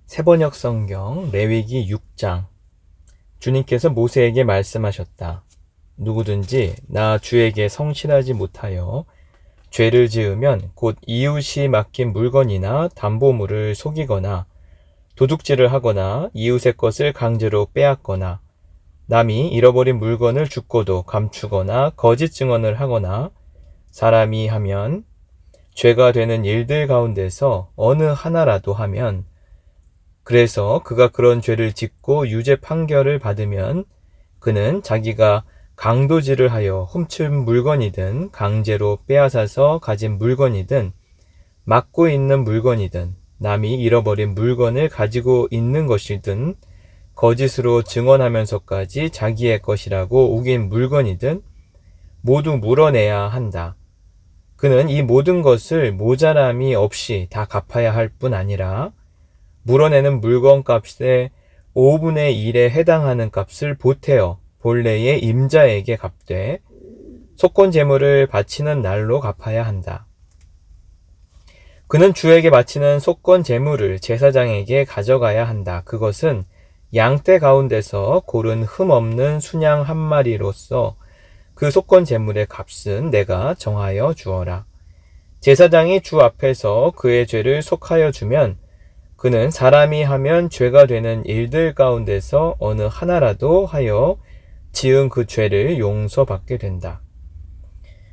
세번역 성경 레위기 6장. 주님께서 모세에게 말씀하셨다. 누구든지 나 주에게 성실하지 못하여 죄를 지으면 곧 이웃이 맡긴 물건이나 담보물을 속이거나 도둑질을 하거나 이웃의 것을 강제로 빼앗거나 남이 잃어버린 물건을 죽고도 감추거나 거짓 증언을 하거나 사람이 하면 죄가 되는 일들 가운데서 어느 하나라도 하면, 그래서 그가 그런 죄를 짓고 유죄 판결을 받으면 그는 자기가 강도질을 하여 훔친 물건이든 강제로 빼앗아서 가진 물건이든 맡고 있는 물건이든 남이 잃어버린 물건을 가지고 있는 것이든 거짓으로 증언하면서까지 자기의 것이라고 우긴 물건이든 모두 물어내야 한다. 그는 이 모든 것을 모자람이 없이 다 갚아야 할 뿐 아니라 물어내는 물건 값의 5분의 1에 해당하는 값을 보태어 본래의 임자에게 갚되 속건 제물을 바치는 날로 갚아야 한다. 그는 주에게 바치는 속건 제물을 제사장에게 가져가야 한다. 그것은 양떼 가운데서 고른 흠 없는 순양 한 마리로서 그 속건 제물의 값은 내가 정하여 주어라. 제사장이 주 앞에서 그의 죄를 속하여 주면 그는 사람이 하면 죄가 되는 일들 가운데서 어느 하나라도 하여 지은 그 죄를 용서받게 된다.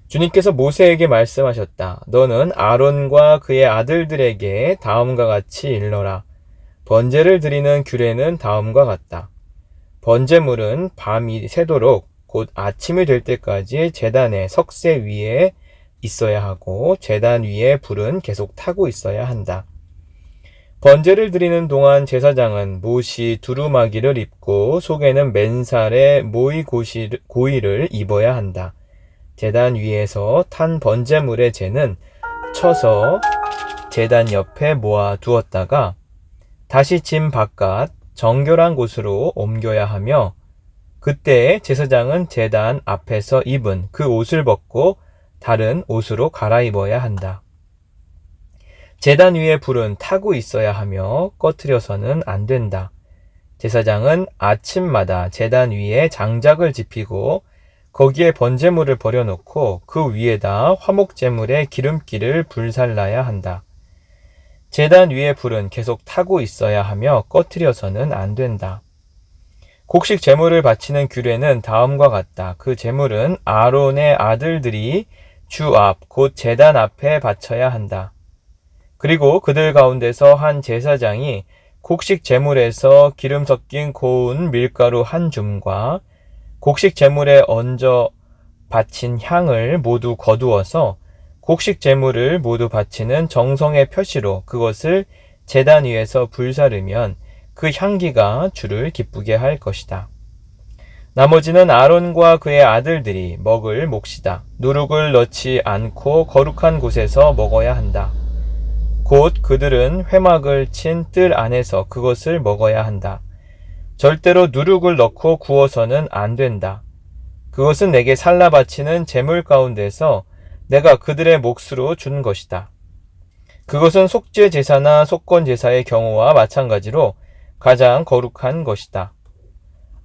주님께서 모세에게 말씀하셨다. 너는 아론과 그의 아들들에게 다음과 같이 일러라. 번제를 드리는 규례는 다음과 같다. 번제물은 밤이 새도록 곧 아침이 될 때까지 제단의 석쇠 위에 있어야 하고 제단 위에 불은 계속 타고 있어야 한다. 번제를 드리는 동안 제사장은 못이 두루마기를 입고 속에는 맨살에 모이 고이를 입어야 한다. 제단 위에서 탄 번제물의 재는 쳐서 제단 옆에 모아 두었다가 다시 짐 바깥 정결한 곳으로 옮겨야 하며, 그때 제사장은 제단 앞에서 입은 그 옷을 벗고 다른 옷으로 갈아입어야 한다. 제단 위에 불은 타고 있어야 하며 꺼트려서는 안 된다. 제사장은 아침마다 제단 위에 장작을 지피고 거기에 번제물을 버려놓고 그 위에다 화목제물의 기름기를 불살라야 한다. 제단 위에 불은 계속 타고 있어야 하며 꺼트려서는 안 된다. 곡식 제물을 바치는 규례는 다음과 같다. 그 제물은 아론의 아들들이 주 앞, 곧 제단 앞에 바쳐야 한다. 그리고 그들 가운데서 한 제사장이 곡식 제물에서 기름 섞인 고운 밀가루 한 줌과 곡식 제물에 얹어 바친 향을 모두 거두어서 곡식 제물을 모두 바치는 정성의 표시로 그것을 제단 위에서 불사르면 그 향기가 주를 기쁘게 할 것이다. 나머지는 아론과 그의 아들들이 먹을 몫이다. 누룩을 넣지 않고 거룩한 곳에서 먹어야 한다. 곧 그들은 회막을 친 뜰 안에서 그것을 먹어야 한다. 절대로 누룩을 넣고 구워서는 안 된다. 그것은 내게 살라 바치는 제물 가운데서 내가 그들의 몫으로 준 것이다. 그것은 속죄 제사나 속건 제사의 경우와 마찬가지로 가장 거룩한 것이다.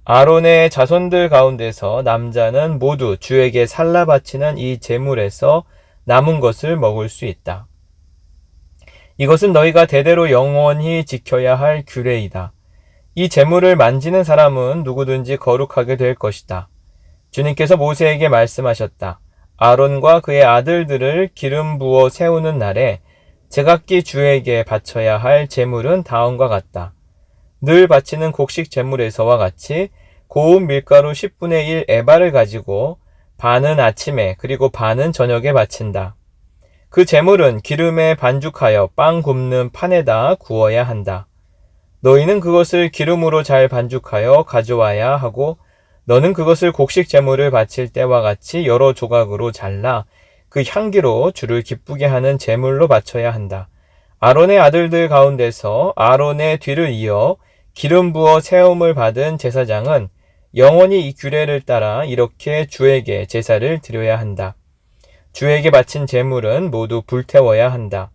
아론의 자손들 가운데서 남자는 모두 주에게 살라 바치는 이 제물에서 남은 것을 먹을 수 있다. 이것은 너희가 대대로 영원히 지켜야 할 규례이다. 이 제물을 만지는 사람은 누구든지 거룩하게 될 것이다. 주님께서 모세에게 말씀하셨다. 아론과 그의 아들들을 기름 부어 세우는 날에 제각기 주에게 바쳐야 할 제물은 다음과 같다. 늘 바치는 곡식 제물에서와 같이 고운 밀가루 10분의 1 에바를 가지고 반은 아침에 그리고 반은 저녁에 바친다. 그 제물은 기름에 반죽하여 빵 굽는 판에다 구워야 한다. 너희는 그것을 기름으로 잘 반죽하여 가져와야 하고 너는 그것을 곡식 제물을 바칠 때와 같이 여러 조각으로 잘라 그 향기로 주를 기쁘게 하는 제물로 바쳐야 한다. 아론의 아들들 가운데서 아론의 뒤를 이어 기름 부어 세움을 받은 제사장은 영원히 이 규례를 따라 이렇게 주에게 제사를 드려야 한다. 주에게 바친 제물은 모두 불태워야 한다.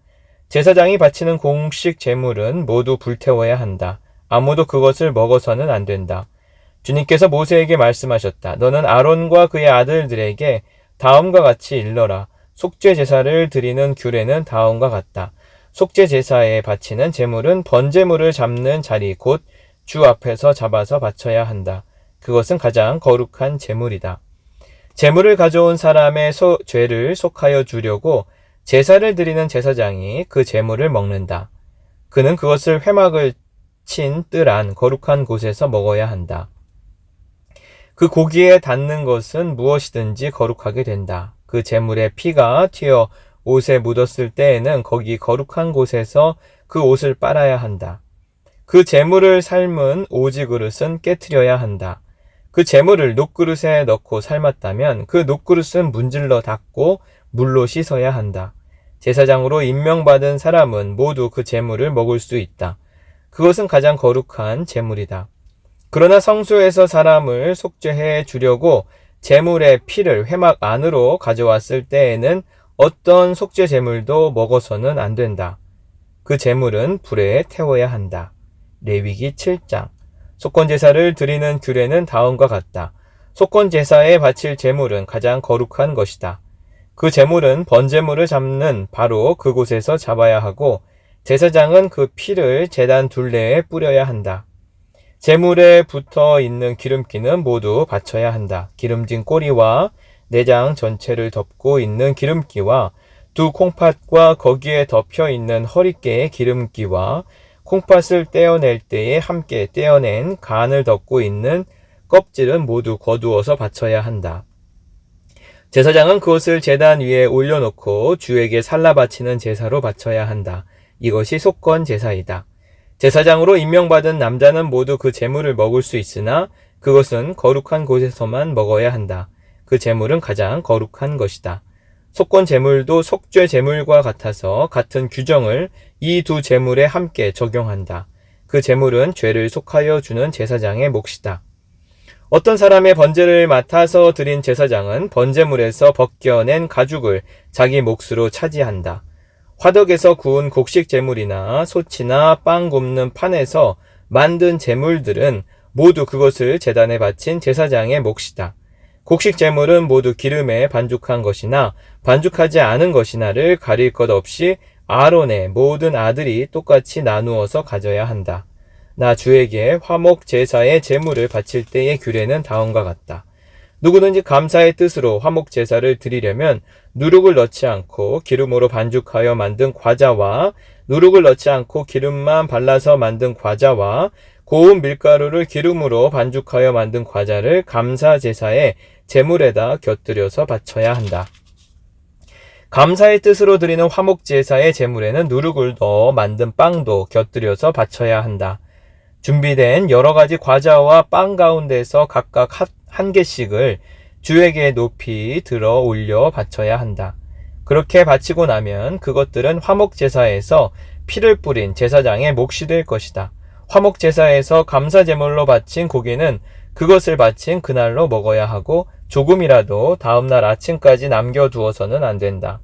제사장이 바치는 공식 제물은 모두 불태워야 한다. 아무도 그것을 먹어서는 안 된다. 주님께서 모세에게 말씀하셨다. 너는 아론과 그의 아들들에게 다음과 같이 일러라. 속죄 제사를 드리는 규례는 다음과 같다. 속죄 제사에 바치는 제물은 번제물을 잡는 자리 곧 주 앞에서 잡아서 바쳐야 한다. 그것은 가장 거룩한 제물이다. 제물을 가져온 사람의 죄를 속하여 주려고 제사를 드리는 제사장이 그 제물을 먹는다. 그는 그것을 회막을 친 뜰 안 거룩한 곳에서 먹어야 한다. 그 고기에 닿는 것은 무엇이든지 거룩하게 된다. 그 제물의 피가 튀어 옷에 묻었을 때에는 거기 거룩한 곳에서 그 옷을 빨아야 한다. 그 제물을 삶은 오지 그릇은 깨트려야 한다. 그 제물을 녹그릇에 넣고 삶았다면 그 녹그릇은 문질러 닦고 물로 씻어야 한다. 제사장으로 임명받은 사람은 모두 그 제물을 먹을 수 있다. 그것은 가장 거룩한 제물이다. 그러나 성소에서 사람을 속죄해 주려고 제물의 피를 회막 안으로 가져왔을 때에는 어떤 속죄 제물도 먹어서는 안 된다. 그 제물은 불에 태워야 한다. 레위기 7장. 속건 제사를 드리는 규례는 다음과 같다. 속건 제사에 바칠 제물은 가장 거룩한 것이다. 그 제물은 번제물을 잡는 바로 그곳에서 잡아야 하고 제사장은 그 피를 제단 둘레에 뿌려야 한다. 제물에 붙어 있는 기름기는 모두 바쳐야 한다. 기름진 꼬리와 내장 전체를 덮고 있는 기름기와 두 콩팥과 거기에 덮여 있는 허리깨의 기름기와 콩팥을 떼어낼 때에 함께 떼어낸 간을 덮고 있는 껍질은 모두 거두어서 바쳐야 한다. 제사장은 그것을 제단 위에 올려놓고 주에게 살라 바치는 제사로 바쳐야 한다. 이것이 속건 제사이다. 제사장으로 임명받은 남자는 모두 그 제물을 먹을 수 있으나 그것은 거룩한 곳에서만 먹어야 한다. 그 제물은 가장 거룩한 것이다. 속건 제물도 속죄 제물과 같아서 같은 규정을 이 두 제물에 함께 적용한다. 그 제물은 죄를 속하여 주는 제사장의 몫이다. 어떤 사람의 번제를 맡아서 드린 제사장은 번제물에서 벗겨낸 가죽을 자기 몫으로 차지한다. 화덕에서 구운 곡식 제물이나 소치나 빵 굽는 판에서 만든 제물들은 모두 그것을 제단에 바친 제사장의 몫이다. 곡식 제물은 모두 기름에 반죽한 것이나 반죽하지 않은 것이나를 가릴 것 없이 아론의 모든 아들이 똑같이 나누어서 가져야 한다. 나 주에게 화목 제사의 제물을 바칠 때의 규례는 다음과 같다. 누구든지 감사의 뜻으로 화목 제사를 드리려면 누룩을 넣지 않고 기름으로 반죽하여 만든 과자와 누룩을 넣지 않고 기름만 발라서 만든 과자와 고운 밀가루를 기름으로 반죽하여 만든 과자를 감사 제사의 제물에다 곁들여서 바쳐야 한다. 감사의 뜻으로 드리는 화목 제사의 제물에는 누룩을 넣어 만든 빵도 곁들여서 바쳐야 한다. 준비된 여러 가지 과자와 빵 가운데서 각각 한 개씩을 주에게 높이 들어 올려 바쳐야 한다. 그렇게 바치고 나면 그것들은 화목 제사에서 피를 뿌린 제사장의 몫이 될 것이다. 화목 제사에서 감사 제물로 바친 고기는 그것을 바친 그날로 먹어야 하고 조금이라도 다음날 아침까지 남겨두어서는 안 된다.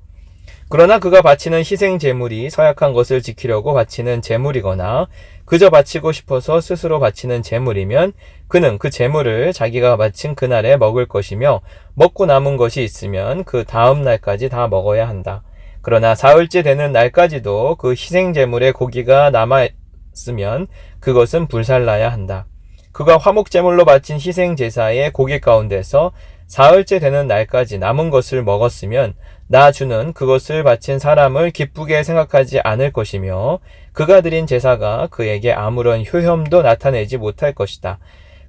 그러나 그가 바치는 희생 제물이 서약한 것을 지키려고 바치는 제물이거나 그저 바치고 싶어서 스스로 바치는 제물이면 그는 그 제물을 자기가 바친 그날에 먹을 것이며 먹고 남은 것이 있으면 그 다음 날까지 다 먹어야 한다. 그러나 사흘째 되는 날까지도 그 희생 제물의 고기가 남아있으면 그것은 불살라야 한다. 그가 화목 제물로 바친 희생 제사의 고기 가운데서 사흘째 되는 날까지 남은 것을 먹었으면 나 주는 그것을 바친 사람을 기쁘게 생각하지 않을 것이며 그가 드린 제사가 그에게 아무런 효험도 나타내지 못할 것이다.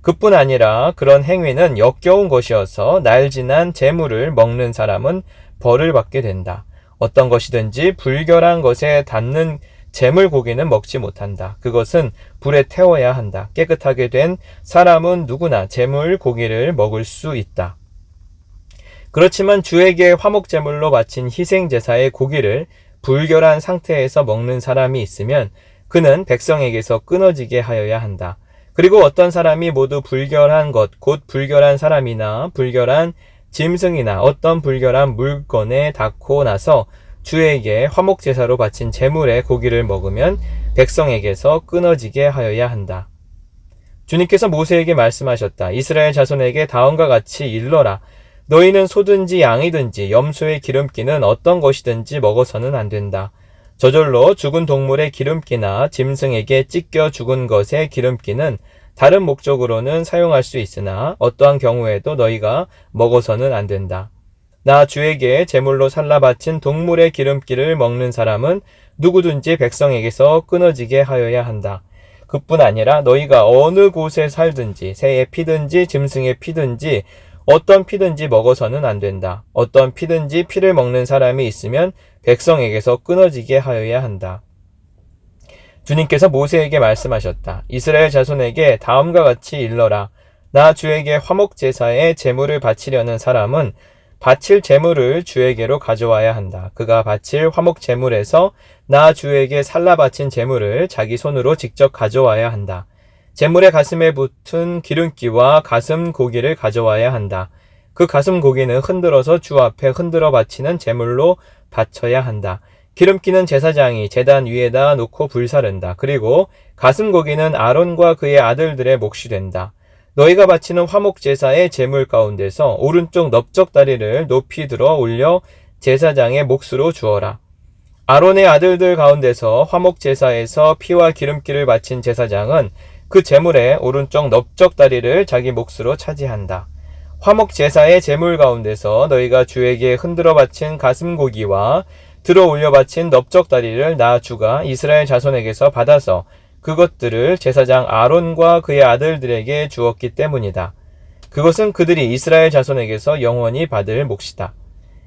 그뿐 아니라 그런 행위는 역겨운 것이어서 날 지난 제물을 먹는 사람은 벌을 받게 된다. 어떤 것이든지 불결한 것에 닿는 제물 고기는 먹지 못한다. 그것은 불에 태워야 한다. 깨끗하게 된 사람은 누구나 제물 고기를 먹을 수 있다. 그렇지만 주에게 화목 제물로 바친 희생 제사의 고기를 불결한 상태에서 먹는 사람이 있으면 그는 백성에게서 끊어지게 하여야 한다. 그리고 어떤 사람이 모두 불결한 것, 곧 불결한 사람이나 불결한 짐승이나 어떤 불결한 물건에 닿고 나서 주에게 화목제사로 바친 제물의 고기를 먹으면 백성에게서 끊어지게 하여야 한다. 주님께서 모세에게 말씀하셨다. 이스라엘 자손에게 다음과 같이 일러라. 너희는 소든지 양이든지 염소의 기름기는 어떤 것이든지 먹어서는 안 된다. 저절로 죽은 동물의 기름기나 짐승에게 찢겨 죽은 것의 기름기는 다른 목적으로는 사용할 수 있으나 어떠한 경우에도 너희가 먹어서는 안 된다. 나 주에게 제물로 살라 바친 동물의 기름기를 먹는 사람은 누구든지 백성에게서 끊어지게 하여야 한다. 그뿐 아니라 너희가 어느 곳에 살든지 새의 피든지 짐승의 피든지 어떤 피든지 먹어서는 안 된다. 어떤 피든지 피를 먹는 사람이 있으면 백성에게서 끊어지게 하여야 한다. 주님께서 모세에게 말씀하셨다. 이스라엘 자손에게 다음과 같이 일러라. 나 주에게 화목제사에 제물을 바치려는 사람은 바칠 제물을 주에게로 가져와야 한다. 그가 바칠 화목제물에서 나 주에게 살라 바친 제물을 자기 손으로 직접 가져와야 한다. 제물의 가슴에 붙은 기름기와 가슴 고기를 가져와야 한다. 그 가슴 고기는 흔들어서 주 앞에 흔들어 바치는 제물로 바쳐야 한다. 기름기는 제사장이 제단 위에다 놓고 불사른다. 그리고 가슴 고기는 아론과 그의 아들들의 몫이 된다. 너희가 바치는 화목제사의 제물 가운데서 오른쪽 넓적 다리를 높이 들어 올려 제사장의 몫으로 주어라. 아론의 아들들 가운데서 화목제사에서 피와 기름기를 바친 제사장은 그 제물의 오른쪽 넓적 다리를 자기 몫으로 차지한다. 화목제사의 제물 가운데서 너희가 주에게 흔들어 바친 가슴 고기와 들어 올려 바친 넓적 다리를 나 주가 이스라엘 자손에게서 받아서 그것들을 제사장 아론과 그의 아들들에게 주었기 때문이다. 그것은 그들이 이스라엘 자손에게서 영원히 받을 몫이다.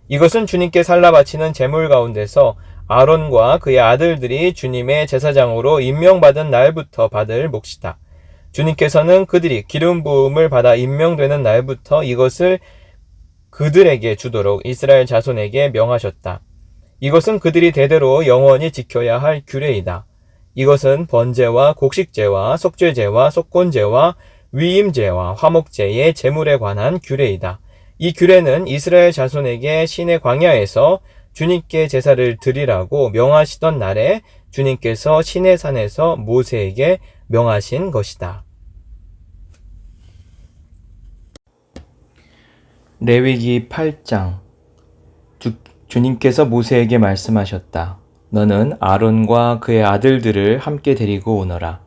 이것은 주님께 살라 바치는 제물 가운데서 아론과 그의 아들들이 주님의 제사장으로 임명받은 날부터 받을 몫이다. 주님께서는 그들이 기름 부음을 받아 임명되는 날부터 이것을 그들에게 주도록 이스라엘 자손에게 명하셨다. 이것은 그들이 대대로 영원히 지켜야 할 규례이다. 이것은 번제와 곡식제와 속죄제와 속건제와 위임제와 화목제의 제물에 관한 규례이다. 이 규례는 이스라엘 자손에게 시내 광야에서 주님께 제사를 드리라고 명하시던 날에 주님께서 시내산에서 모세에게 명하신 것이다. 레위기 8장. 주님께서 모세에게 말씀하셨다. 너는 아론과 그의 아들들을 함께 데리고 오너라.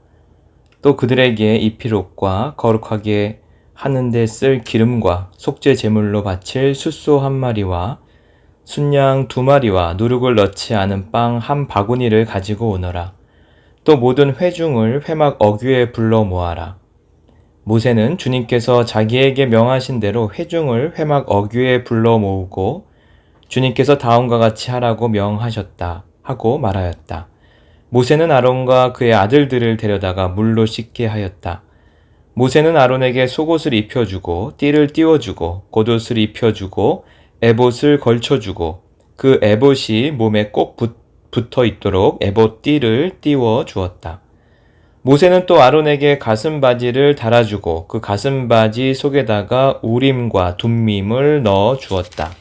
또 그들에게 입힐 옷과 거룩하게 하는데 쓸 기름과 속죄 제물로 바칠 숫소 1마리와 순양 2마리와 누룩을 넣지 않은 빵 1바구니를 가지고 오너라. 또 모든 회중을 회막 어귀에 불러 모아라. 모세는 주님께서 자기에게 명하신 대로 회중을 회막 어귀에 불러 모으고 주님께서 다음과 같이 하라고 명하셨다 하고 말하였다. 모세는 아론과 그의 아들들을 데려다가 물로 씻게 하였다. 모세는 아론에게 속옷을 입혀주고 띠를 띄워주고 겉옷을 입혀주고 에봇을 걸쳐주고 그 에봇이 몸에 꼭 붙어 있도록 에봇 띠를 띄워 주었다. 모세는 또 아론에게 가슴바지를 달아주고 그 가슴바지 속에다가 우림과 둠밈을 넣어 주었다.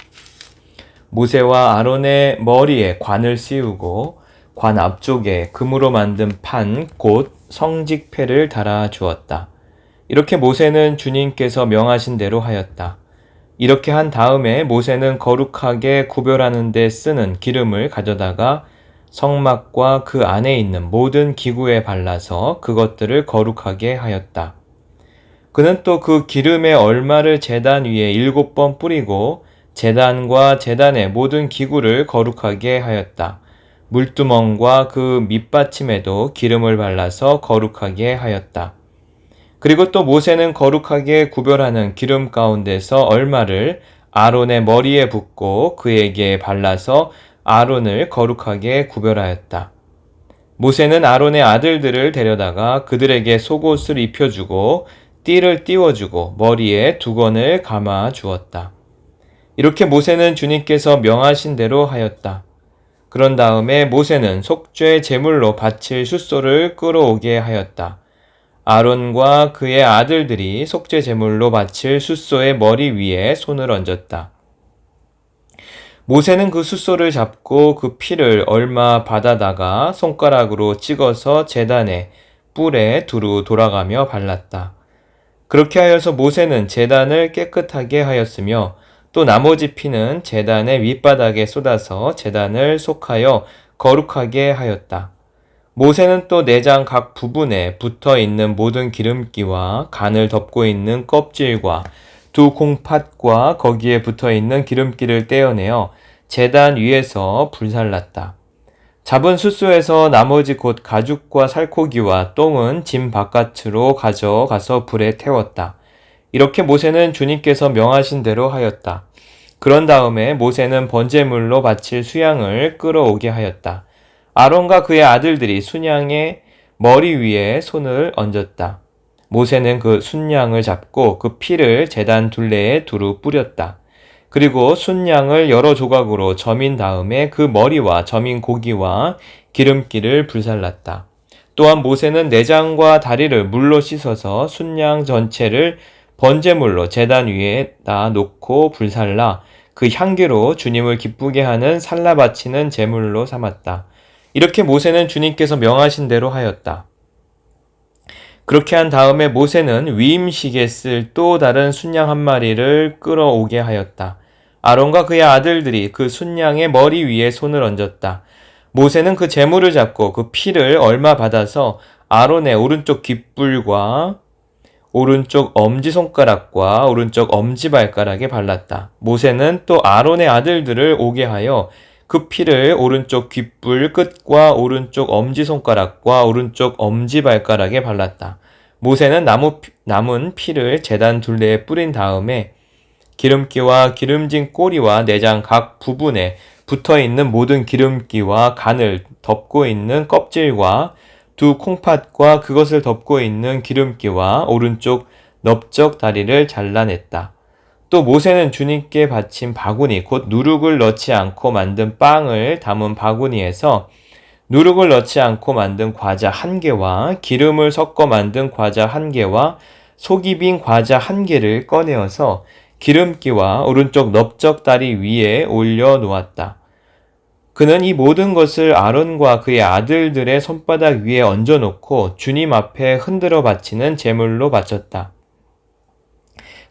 모세와 아론의 머리에 관을 씌우고 관 앞쪽에 금으로 만든 판, 곧 성직패를 달아 주었다. 이렇게 모세는 주님께서 명하신 대로 하였다. 이렇게 한 다음에 모세는 거룩하게 구별하는 데 쓰는 기름을 가져다가 성막과 그 안에 있는 모든 기구에 발라서 그것들을 거룩하게 하였다. 그는 또 그 기름의 얼마를 제단 위에 7번 뿌리고 제단과 제단의 모든 기구를 거룩하게 하였다. 물두멍과 그 밑받침에도 기름을 발라서 거룩하게 하였다. 그리고 또 모세는 거룩하게 구별하는 기름 가운데서 얼마를 아론의 머리에 붓고 그에게 발라서 아론을 거룩하게 구별하였다. 모세는 아론의 아들들을 데려다가 그들에게 속옷을 입혀주고 띠를 띄워주고 머리에 두건을 감아 주었다. 이렇게 모세는 주님께서 명하신 대로 하였다. 그런 다음에 모세는 속죄 제물로 바칠 숫소를 끌어오게 하였다. 아론과 그의 아들들이 속죄 제물로 바칠 숫소의 머리 위에 손을 얹었다. 모세는 그 숫소를 잡고 그 피를 얼마 받아다가 손가락으로 찍어서 제단의 뿔에 두루 돌아가며 발랐다. 그렇게 하여서 모세는 제단을 깨끗하게 하였으며 또 나머지 피는 제단의 밑바닥에 쏟아서 제단을 속하여 거룩하게 하였다. 모세는 또 내장 각 부분에 붙어 있는 모든 기름기와 간을 덮고 있는 껍질과 두 콩팥과 거기에 붙어 있는 기름기를 떼어내어 제단 위에서 불살랐다. 잡은 숫소에서 나머지 곧 가죽과 살코기와 똥은 짐 바깥으로 가져가서 불에 태웠다. 이렇게 모세는 주님께서 명하신 대로 하였다. 그런 다음에 모세는 번제물로 바칠 수양을 끌어오게 하였다. 아론과 그의 아들들이 순양의 머리 위에 손을 얹었다. 모세는 그 순양을 잡고 그 피를 제단 둘레에 두루 뿌렸다. 그리고 순양을 여러 조각으로 저민 다음에 그 머리와 저민 고기와 기름기를 불살랐다. 또한 모세는 내장과 다리를 물로 씻어서 순양 전체를 번제물로 제단 위에다 놓고 불살라 그 향기로 주님을 기쁘게 하는 살라 바치는 제물로 삼았다. 이렇게 모세는 주님께서 명하신 대로 하였다. 그렇게 한 다음에 모세는 위임식에 쓸 또 다른 순양 한 마리를 끌어오게 하였다. 아론과 그의 아들들이 그 순양의 머리 위에 손을 얹었다. 모세는 그 제물을 잡고 그 피를 얼마 받아서 아론의 오른쪽 귓불과 오른쪽 엄지손가락과 오른쪽 엄지발가락에 발랐다. 모세는 또 아론의 아들들을 오게 하여 그 피를 오른쪽 귓불 끝과 오른쪽 엄지손가락과 오른쪽 엄지발가락에 발랐다. 모세는 남은 피를 제단 둘레에 뿌린 다음에 기름기와 기름진 꼬리와 내장 각 부분에 붙어있는 모든 기름기와 간을 덮고 있는 껍질과 두 콩팥과 그것을 덮고 있는 기름기와 오른쪽 넓적 다리를 잘라냈다. 또 모세는 주님께 바친 바구니 곧 누룩을 넣지 않고 만든 빵을 담은 바구니에서 누룩을 넣지 않고 만든 과자 1개와 기름을 섞어 만든 과자 1개와 속이 빈 과자 1개를 꺼내어서 기름기와 오른쪽 넓적 다리 위에 올려 놓았다. 그는 이 모든 것을 아론과 그의 아들들의 손바닥 위에 얹어놓고 주님 앞에 흔들어 바치는 제물로 바쳤다.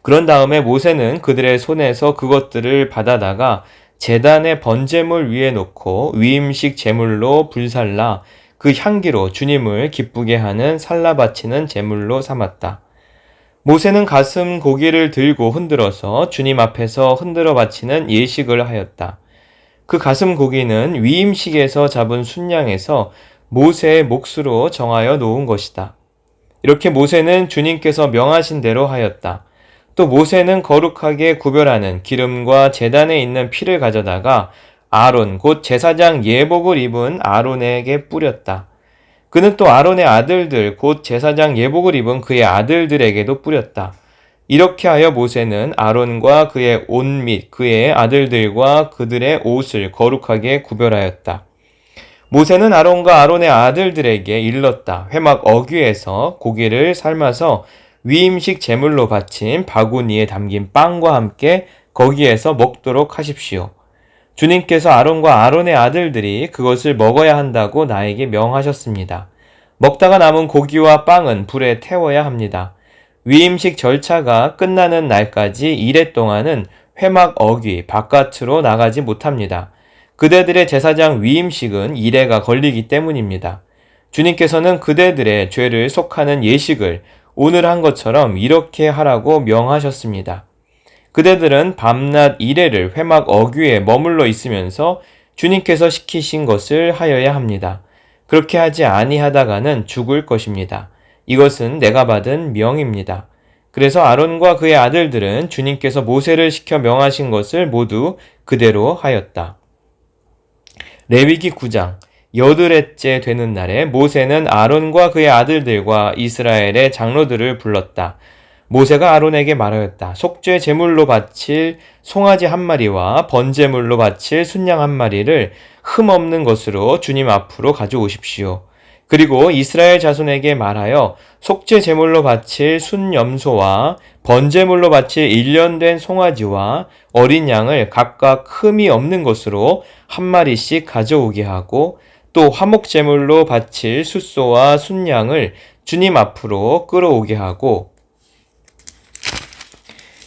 그런 다음에 모세는 그들의 손에서 그것들을 받아다가 제단의 번제물 위에 놓고 위임식 제물로 불살라 그 향기로 주님을 기쁘게 하는 살라 바치는 제물로 삼았다. 모세는 가슴 고기를 들고 흔들어서 주님 앞에서 흔들어 바치는 예식을 하였다. 그 가슴 고기는 위임식에서 잡은 순양에서 모세의 몫으로 정하여 놓은 것이다. 이렇게 모세는 주님께서 명하신 대로 하였다. 또 모세는 거룩하게 구별하는 기름과 제단에 있는 피를 가져다가 아론 곧 제사장 예복을 입은 아론에게 뿌렸다. 그는 또 아론의 아들들 곧 제사장 예복을 입은 그의 아들들에게도 뿌렸다. 이렇게 하여 모세는 아론과 그의 옷 및 그의 아들들과 그들의 옷을 거룩하게 구별하였다. 모세는 아론과 아론의 아들들에게 일렀다. 회막 어귀에서 고기를 삶아서 위임식 제물로 바친 바구니에 담긴 빵과 함께 거기에서 먹도록 하십시오. 주님께서 아론과 아론의 아들들이 그것을 먹어야 한다고 나에게 명하셨습니다. 먹다가 남은 고기와 빵은 불에 태워야 합니다. 위임식 절차가 끝나는 날까지 2회 동안은 회막 어귀 바깥으로 나가지 못합니다. 그대들의 제사장 위임식은 2회가 걸리기 때문입니다. 주님께서는 그대들의 죄를 속하는 예식을 오늘 한 것처럼 이렇게 하라고 명하셨습니다. 그대들은 밤낮 1회를 회막 어귀에 머물러 있으면서 주님께서 시키신 것을 하여야 합니다. 그렇게 하지 아니하다가는 죽을 것입니다. 이것은 내가 받은 명입니다. 그래서 아론과 그의 아들들은 주님께서 모세를 시켜 명하신 것을 모두 그대로 하였다. 레위기 9장 여드렛째 되는 날에 모세는 아론과 그의 아들들과 이스라엘의 장로들을 불렀다. 모세가 아론에게 말하였다. 속죄 제물로 바칠 송아지 1마리와 번제물로 바칠 순양 1마리를 흠 없는 것으로 주님 앞으로 가져오십시오. 그리고 이스라엘 자손에게 말하여 속죄 제물로 바칠 순염소와 번제물로 바칠 1년 된 송아지와 어린 양을 각각 흠이 없는 것으로 한 마리씩 가져오게 하고 또 화목 제물로 바칠 숫소와 순양을 주님 앞으로 끌어오게 하고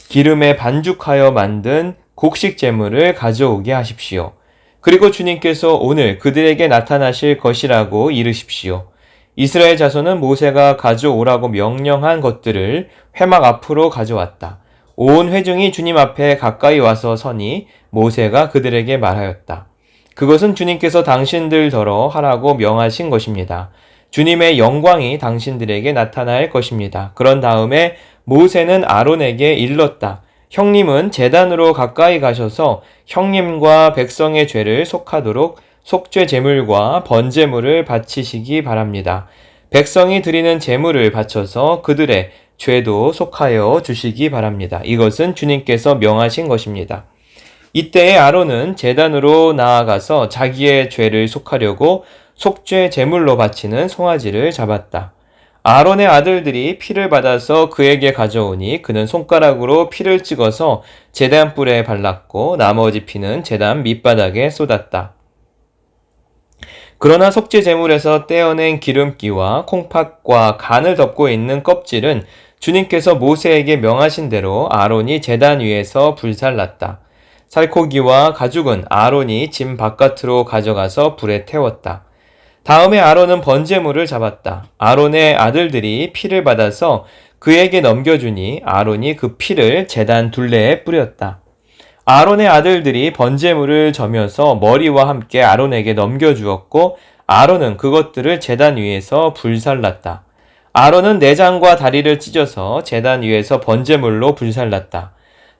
기름에 반죽하여 만든 곡식 제물을 가져오게 하십시오. 그리고 주님께서 오늘 그들에게 나타나실 것이라고 이르십시오. 이스라엘 자손은 모세가 가져오라고 명령한 것들을 회막 앞으로 가져왔다. 온 회중이 주님 앞에 가까이 와서 서니 모세가 그들에게 말하였다. 그것은 주님께서 당신들더러 하라고 명하신 것입니다. 주님의 영광이 당신들에게 나타날 것입니다. 그런 다음에 모세는 아론에게 일렀다. 형님은 제단으로 가까이 가셔서 형님과 백성의 죄를 속하도록 속죄 제물과 번제물을 바치시기 바랍니다. 백성이 드리는 제물을 바쳐서 그들의 죄도 속하여 주시기 바랍니다. 이것은 주님께서 명하신 것입니다. 이때에 아론은 제단으로 나아가서 자기의 죄를 속하려고 속죄 제물로 바치는 송아지를 잡았다. 아론의 아들들이 피를 받아서 그에게 가져오니 그는 손가락으로 피를 찍어서 제단 뿔에 발랐고 나머지 피는 제단 밑바닥에 쏟았다. 그러나 속죄 제물에서 떼어낸 기름기와 콩팥과 간을 덮고 있는 껍질은 주님께서 모세에게 명하신 대로 아론이 제단 위에서 불살랐다. 살코기와 가죽은 아론이 짐 바깥으로 가져가서 불에 태웠다. 다음에 아론은 번제물을 잡았다. 아론의 아들들이 피를 받아서 그에게 넘겨주니 아론이 그 피를 제단 둘레에 뿌렸다. 아론의 아들들이 번제물을 저며서 머리와 함께 아론에게 넘겨주었고 아론은 그것들을 제단 위에서 불살랐다. 아론은 내장과 다리를 찢어서 제단 위에서 번제물로 불살랐다.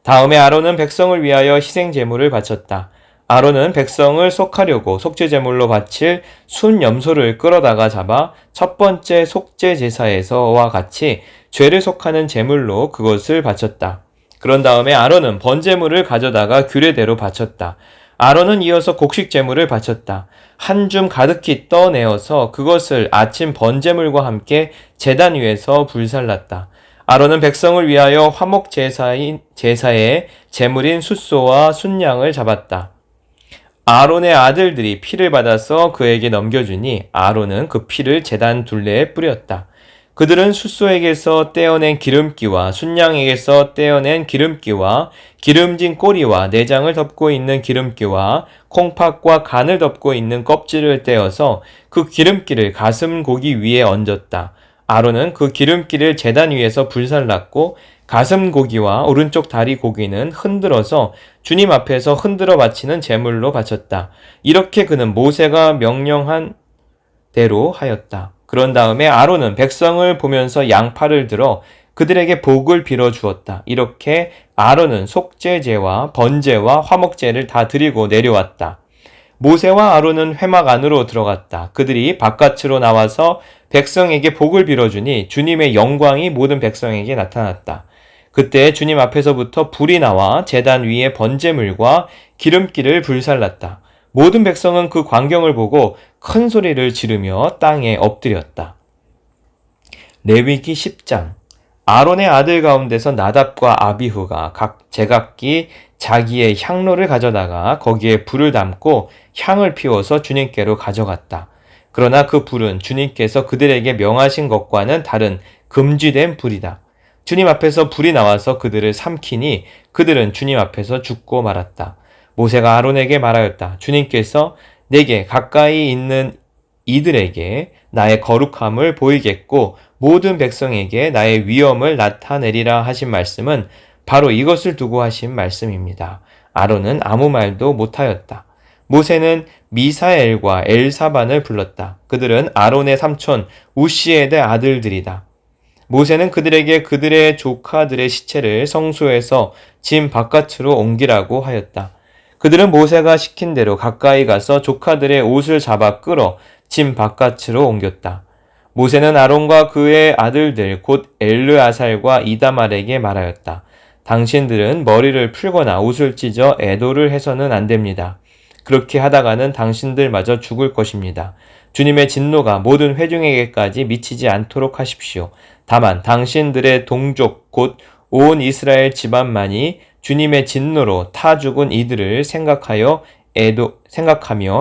다음에 아론은 백성을 위하여 희생제물을 바쳤다. 아론은 백성을 속하려고 속죄제물로 바칠 순염소를 끌어다가 잡아 첫 번째 속죄제사에서와 같이 죄를 속하는 제물로 그것을 바쳤다. 그런 다음에 아론은 번제물을 가져다가 규례대로 바쳤다. 아론은 이어서 곡식제물을 바쳤다. 한 줌 가득히 떠내어서 그것을 아침 번제물과 함께 제단 위에서 불살랐다. 아론은 백성을 위하여 화목제사의 제물인 숫소와 순양을 잡았다. 아론의 아들들이 피를 받아서 그에게 넘겨주니 아론은 그 피를 제단 둘레에 뿌렸다. 그들은 숫소에게서 떼어낸 기름기와 순양에게서 떼어낸 기름기와 기름진 꼬리와 내장을 덮고 있는 기름기와 콩팥과 간을 덮고 있는 껍질을 떼어서 그 기름기를 가슴 고기 위에 얹었다. 아론은 그 기름기를 제단 위에서 불살랐고 가슴 고기와 오른쪽 다리 고기는 흔들어서 주님 앞에서 흔들어 바치는 제물로 바쳤다. 이렇게 그는 모세가 명령한 대로 하였다. 그런 다음에 아론은 백성을 보면서 양팔을 들어 그들에게 복을 빌어 주었다. 이렇게 아론은 속죄제와 번제와 화목제를 다 드리고 내려왔다. 모세와 아론은 회막 안으로 들어갔다. 그들이 바깥으로 나와서 백성에게 복을 빌어주니 주님의 영광이 모든 백성에게 나타났다. 그때 주님 앞에서부터 불이 나와 제단 위에 번제물과 기름기를 불살랐다. 모든 백성은 그 광경을 보고 큰 소리를 지르며 땅에 엎드렸다. 레위기 10장. 아론의 아들 가운데서 나답과 아비후가 각 제각기 자기의 향로를 가져다가 거기에 불을 담고 향을 피워서 주님께로 가져갔다. 그러나 그 불은 주님께서 그들에게 명하신 것과는 다른 금지된 불이다. 주님 앞에서 불이 나와서 그들을 삼키니 그들은 주님 앞에서 죽고 말았다. 모세가 아론에게 말하였다. 주님께서 내게 가까이 있는 이들에게 나의 거룩함을 보이겠고 모든 백성에게 나의 위엄을 나타내리라 하신 말씀은 바로 이것을 두고 하신 말씀입니다. 아론은 아무 말도 못하였다. 모세는 미사엘과 엘사반을 불렀다. 그들은 아론의 삼촌 우시엘의 아들들이다. 모세는 그들에게 그들의 조카들의 시체를 성소에서 짐 바깥으로 옮기라고 하였다. 그들은 모세가 시킨 대로 가까이 가서 조카들의 옷을 잡아 끌어 짐 바깥으로 옮겼다. 모세는 아론과 그의 아들들 곧 엘르아살과 이다말에게 말하였다. 당신들은 머리를 풀거나 옷을 찢어 애도를 해서는 안 됩니다. 그렇게 하다가는 당신들마저 죽을 것입니다. 주님의 진노가 모든 회중에게까지 미치지 않도록 하십시오. 다만 당신들의 동족 곧 온 이스라엘 집안만이 주님의 진노로 타 죽은 이들을 생각하며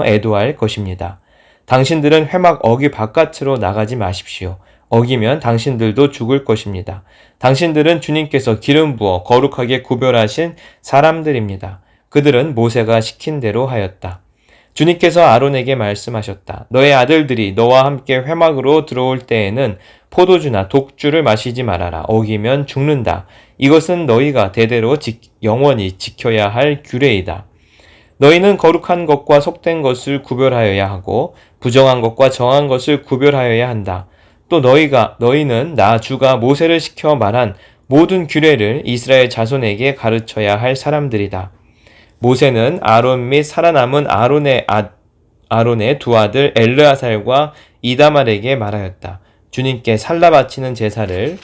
애도할 것입니다. 당신들은 회막 어귀 바깥으로 나가지 마십시오. 어기면 당신들도 죽을 것입니다. 당신들은 주님께서 기름 부어 거룩하게 구별하신 사람들입니다. 그들은 모세가 시킨 대로 하였다. 주님께서 아론에게 말씀하셨다. 너의 아들들이 너와 함께 회막으로 들어올 때에는 포도주나 독주를 마시지 말아라. 어기면 죽는다. 이것은 너희가 대대로 영원히 지켜야 할 규례이다. 너희는 거룩한 것과 속된 것을 구별하여야 하고 부정한 것과 정한 것을 구별하여야 한다. 또 너희는 나 주가 모세를 시켜 말한 모든 규례를 이스라엘 자손에게 가르쳐야 할 사람들이다. 모세는 아론 및 살아남은 아론의 두 아들 엘르아살과 이다말에게 말하였다. 주님께 살라 바치는 제사를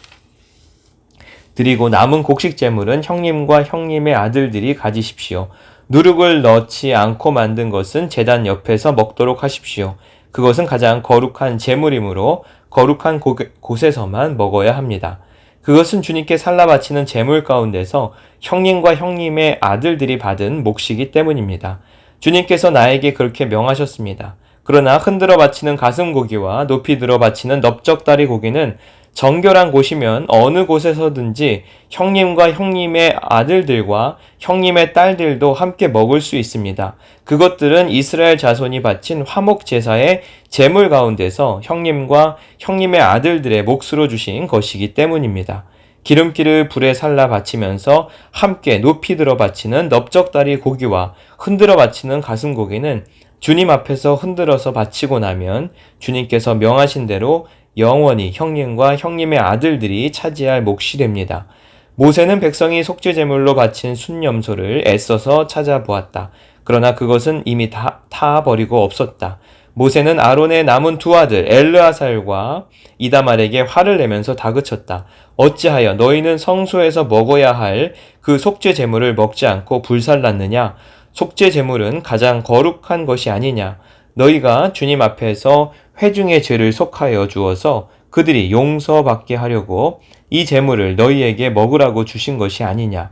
드리고 남은 곡식 제물은 형님과 형님의 아들들이 가지십시오. 누룩을 넣지 않고 만든 것은 제단 옆에서 먹도록 하십시오. 그것은 가장 거룩한 제물이므로 거룩한 곳에서만 먹어야 합니다. 그것은 주님께 살라 바치는 제물 가운데서 형님과 형님의 아들들이 받은 몫이기 때문입니다. 주님께서 나에게 그렇게 명하셨습니다. 그러나 흔들어 바치는 가슴고기와 높이 들어 바치는 넓적다리 고기는 정결한 곳이면 어느 곳에서든지 형님과 형님의 아들들과 형님의 딸들도 함께 먹을 수 있습니다. 그것들은 이스라엘 자손이 바친 화목 제사의 제물 가운데서 형님과 형님의 아들들의 몫으로 주신 것이기 때문입니다. 기름기를 불에 살라 바치면서 함께 높이 들어 바치는 넓적다리 고기와 흔들어 바치는 가슴고기는 주님 앞에서 흔들어서 바치고 나면 주님께서 명하신 대로 영원히 형님과 형님의 아들들이 차지할 몫이 됩니다. 모세는 백성이 속죄제물로 바친 순염소를 애써서 찾아보았다. 그러나 그것은 이미 다 타버리고 없었다. 모세는 아론의 남은 두 아들 엘르아살과 이다말에게 화를 내면서 다그쳤다. 어찌하여 너희는 성소에서 먹어야 할 그 속죄제물을 먹지 않고 불살랐느냐? 속죄제물은 가장 거룩한 것이 아니냐? 너희가 주님 앞에서 회중의 죄를 속하여 주어서 그들이 용서받게 하려고 이 제물을 너희에게 먹으라고 주신 것이 아니냐.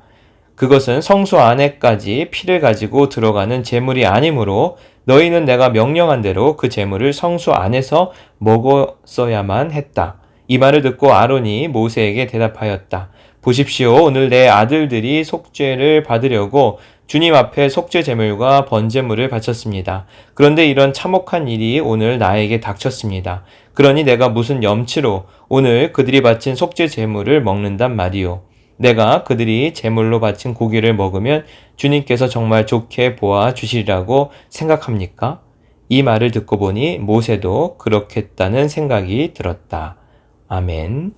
그것은 성소 안에까지 피를 가지고 들어가는 제물이 아니므로 너희는 내가 명령한 대로 그 제물을 성소 안에서 먹었어야만 했다. 이 말을 듣고 아론이 모세에게 대답하였다. 보십시오. 오늘 내 아들들이 속죄를 받으려고 주님 앞에 속죄 제물과 번제물을 바쳤습니다. 그런데 이런 참혹한 일이 오늘 나에게 닥쳤습니다. 그러니 내가 무슨 염치로 오늘 그들이 바친 속죄 제물을 먹는단 말이요. 내가 그들이 제물로 바친 고기를 먹으면 주님께서 정말 좋게 보아 주시리라고 생각합니까? 이 말을 듣고 보니 모세도 그렇겠다는 생각이 들었다. 아멘.